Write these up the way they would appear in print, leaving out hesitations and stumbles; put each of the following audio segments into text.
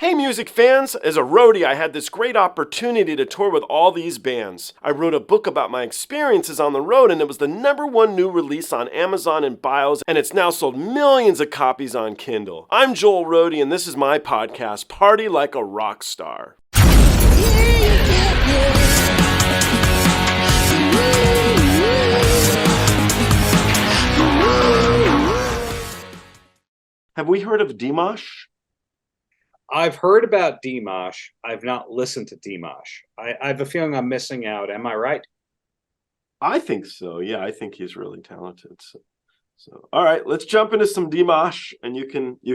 Hey music fans! As a roadie, I had this great opportunity to tour with all these bands. I wrote a book about my experiences on the road, and it was the #1 new release on Amazon and Bios, and it's now sold millions of copies on Kindle. I'm Joel Roadie, and this is my podcast, Party Like a Rock Star. Have we heard of Dimash? I've heard about Dimash. I've not listened to Dimash. I have a feeling I'm missing out. Am I right? I think so. Yeah, I think he's really talented. So all right, let's jump into some Dimash, and you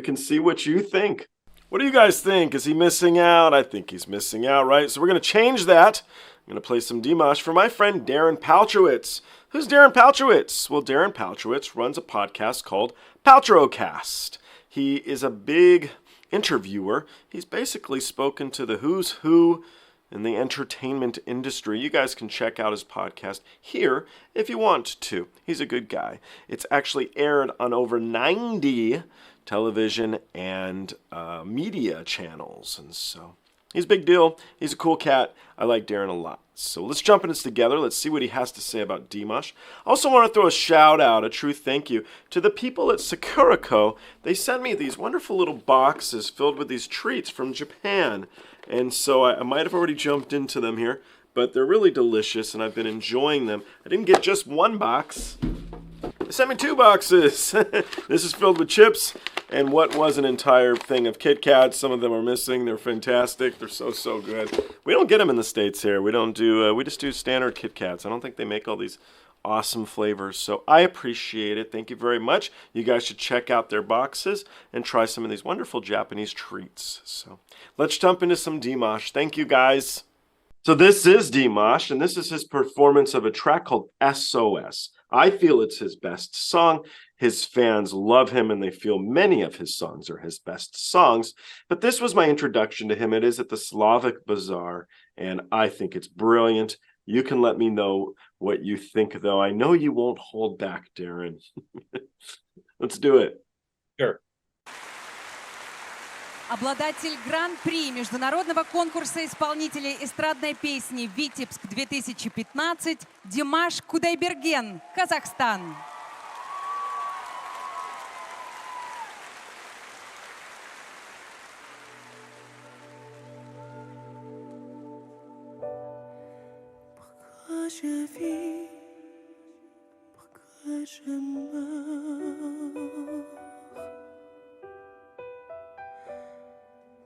can see what you think. What do you guys think? Is he missing out? I think he's missing out, right? So we're going to change that. I'm going to play some Dimash for my friend Darren Paltrowitz. Who's Darren Paltrowitz? Well, Darren Paltrowitz runs a podcast called Paltrocast. He is a big interviewer. He's basically spoken to the who's who in the entertainment industry. You guys can check out his podcast here if you want to. He's a good guy. It's actually aired on over 90 television and media channels, and so he's a big deal. He's a cool cat. I like Darren a lot. So let's jump in this together. Let's see what he has to say about Dimash. I also want to throw a shout out, a true thank you, to the people at Sakurako. They sent me these wonderful little boxes filled with these treats from Japan. And so I might have already jumped into them here, but they're really delicious and I've been enjoying them. I didn't get just one box. They sent me 2 boxes. This is filled with chips and what was an entire thing of Kit Kats. Some of them are missing. They're fantastic. They're so good. We don't get them in the States here. We don't do. We just do standard Kit Kats. I don't think they make all these awesome flavors. So I appreciate it. Thank you very much. You guys should check out their boxes and try some of these wonderful Japanese treats. So let's jump into some Dimash. Thank you guys. So this is Dimash, and this is his performance of a track called S.O.S. I feel it's his best song. His fans love him, and they feel many of his songs are his best songs. But this was my introduction to him. It is at the Slavic Bazaar, and I think it's brilliant. You can let me know what you think, though. I know you won't hold back, Darren. Let's do it. Sure. Обладатель Гран-при международного конкурса исполнителей эстрадной песни «Витебск-2015» Димаш Кудайберген, Казахстан.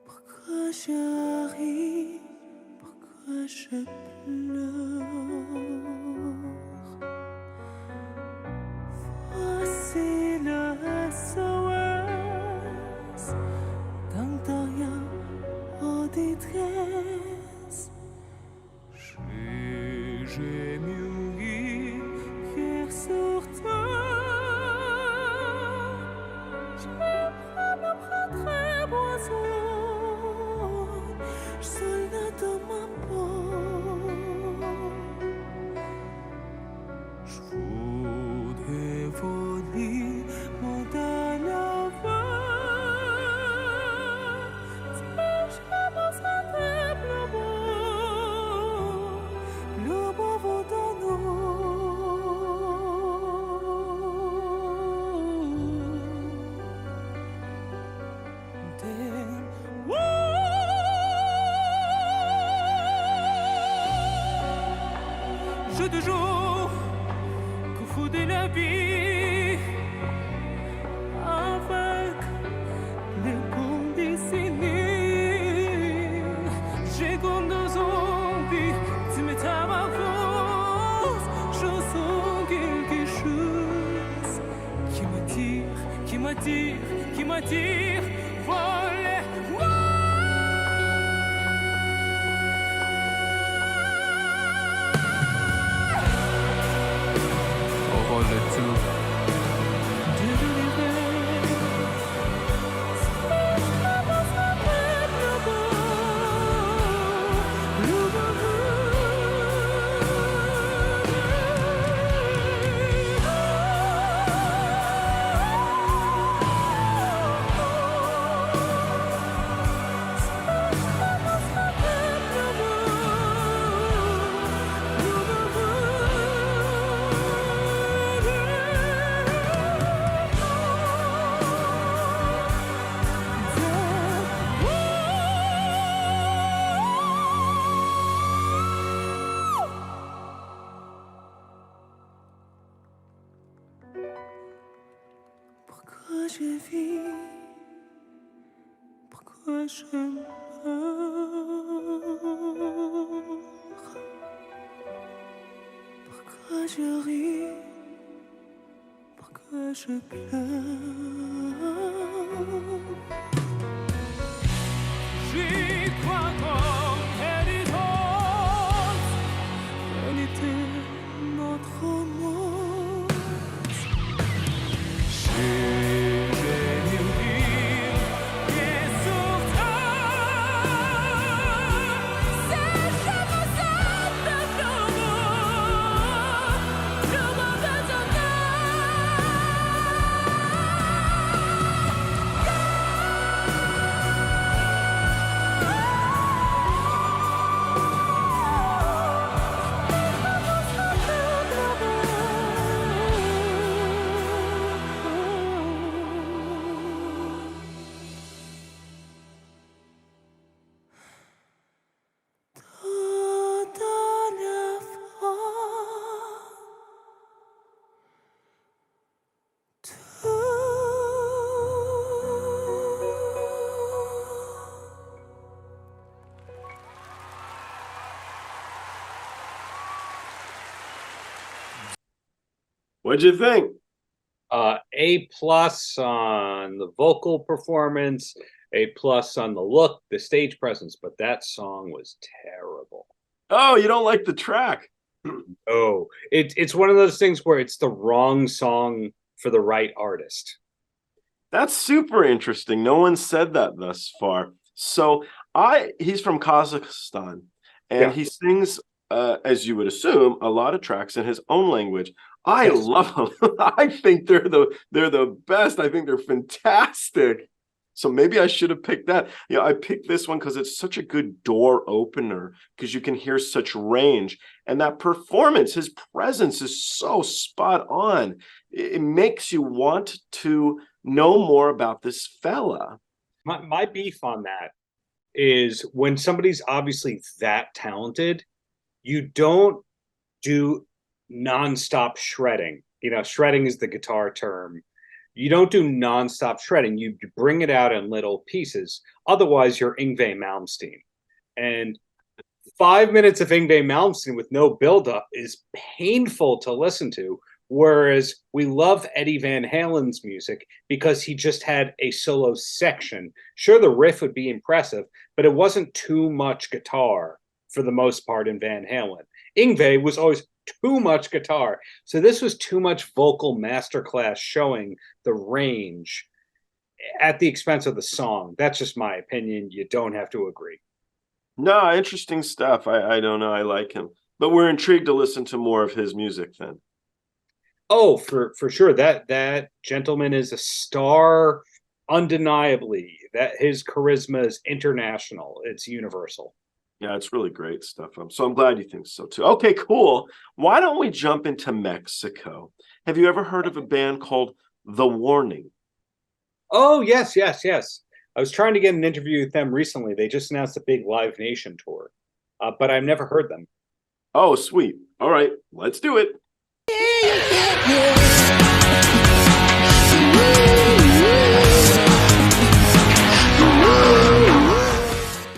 Pourquoi je ris, pourquoi je pleure? Voici le S.O.S. Tant de rien en détresse. J'ai mûri hier sur toi. Je me prendrai boisson. Soldat de ma peau, je voudrais voler mon d'anava. Si je me sentais plus beau vaut nous. Jeu de jour que fout de la vie avec les bons dessinés. J'ai comme deux zombies, tu me tapes à force. Je sens quelque chose qui m'attire, voler. je vis, pourquoi je meurs, pourquoi je ris, pourquoi je pleure. J'y crois comme pénitence, quelle était notre romance. J'ai des villes et sur terre, c'est je me sens de nouveau, je me What'd you think? A plus on the vocal performance, A plus on the look, the stage presence, but that song was terrible. Oh, you don't like the track? Oh, it's one of those things where it's the wrong song for the right artist. That's super interesting. No one said that thus far. So he's from Kazakhstan, and he sings, as you would assume, a lot of tracks in his own language. I love them. I think they're the best. I think they're fantastic. So maybe I should have picked that. Yeah, I picked this one because it's such a good door opener because you can hear such range. And that performance, his presence is so spot on. It makes you want to know more about this fella. My beef on that is when somebody's obviously that talented, you don't do nonstop shredding. You know, shredding is the guitar term. You don't do nonstop shredding. You bring it out in little pieces. Otherwise, you're Yngwie Malmsteen. And 5 minutes of Yngwie Malmsteen with no buildup is painful to listen to. Whereas we love Eddie Van Halen's music because he just had a solo section. Sure, the riff would be impressive, but it wasn't too much guitar for the most part in Van Halen. Yngwie was always too much guitar. So this was too much vocal masterclass showing the range at the expense of the song. That's just my opinion. You don't have to agree. No, interesting stuff. I don't know. I like him. But we're intrigued to listen to more of his music then. Oh, for sure. That gentleman is a star, undeniably. That his charisma is international. It's universal. Yeah, it's really great stuff. So I'm glad you think so too. Okay, cool. Why don't we jump into Mexico? Have you ever heard of a band called The Warning? Oh, yes. I was trying to get an interview with them recently. They just announced a big Live Nation tour, but I've never heard them. Oh, sweet. All right, let's do it.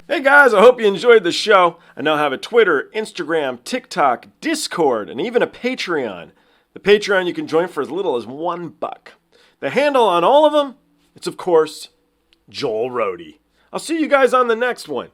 Hey guys, I hope you enjoyed the show. I now have a Twitter, Instagram, TikTok, Discord, and even a Patreon. The Patreon you can join for as little as $1. The handle on all of them, it's of course, Joel Roadie. I'll see you guys on the next one.